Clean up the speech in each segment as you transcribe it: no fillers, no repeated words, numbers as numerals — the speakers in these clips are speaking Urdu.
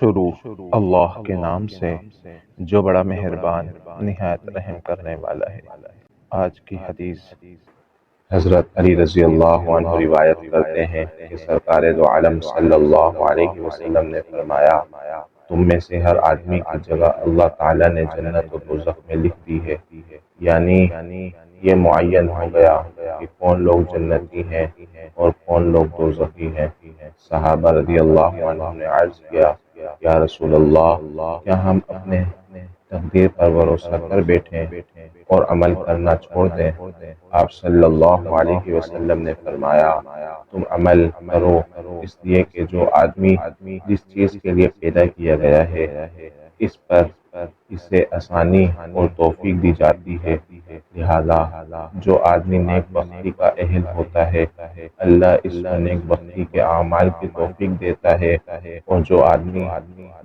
شروع اللہ کے نام سے جو بڑا مہربان نہایت رحم کرنے والا ہے۔ آج کی حدیث حضرت علی رضی اللہ عنہ روایت کرتے ہیں کہ سرکار دو عالم صلی اللہ علیہ وسلم نے فرمایا، تم میں سے ہر آدمی کی جگہ اللہ تعالیٰ نے جنت و دوزخ میں لکھ دی ہے، یعنی یہ معین ہو گیا کہ کون لوگ جنتی ہیں اور کون لوگ دوزخی ہیں۔ صحابہ رضی اللہ عنہ نے عرض کیا، یا رسول اللہ، کیا ہم اپنے تقدیر پر بھروسہ کر بیٹھیں اور عمل کرنا چھوڑ دیں؟ آپ صلی اللہ علیہ وسلم نے فرمایا، تم عمل کرو، اس لیے کہ جو آدمی جس چیز کے لیے پیدا کیا گیا ہے اس پر اسے آسانی اور توفیق دی جاتی ہے، لہذا جو آدمی نیک بختی کا اہل ہوتا ہے اللہ اس کو نیک بختی کے اعمال کی توفیق دیتا ہے، اور جو آدمی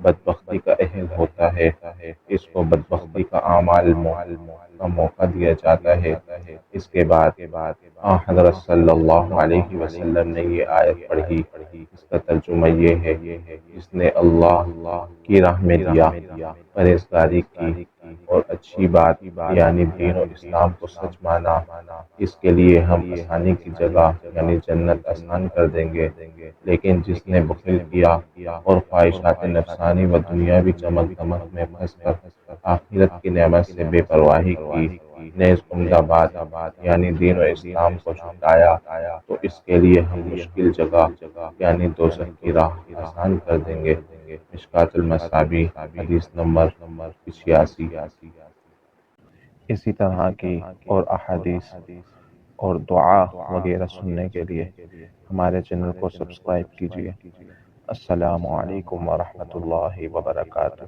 بدبختی کا اہل ہوتا ہے اس کو بدبختی کا اعمال کا موقع دیا جاتا ہے۔ اس کے بعد حضرت صلی اللہ علیہ وسلم نے یہ آیت پڑھی، اس کا ترجمہ یہ ہے، جس نے اللہ کی راہ میں دیا، پرہیزگاری کی اور اچھی بات یعنی دین و اسلام کو سچ مانا، اس کے لیے ہم آسانی کی جگہ یعنی جنت آسان کر دیں گے، لیکن جس نے بخل کیا اور خواہشات نفسانی و دنیاوی چمک دمک میں پھنس کر آخرت کی نعمت سے بے پرواہی کی، نیز عمدہ بات یعنی دین و اسلام کو جھٹلایا، تو اس کے لیے ہم مشکل جگہ یعنی دوزخ کی راہ آسان کر دیں گے۔ مشکوٰۃ المصابیح حدیث نمبر 86۔ اسی طرح کی اور احادیث اور دعا وغیرہ سننے کے لیے ہمارے چینل کو سبسکرائب کیجیے۔ السلام علیکم ورحمۃ اللہ وبرکاتہ۔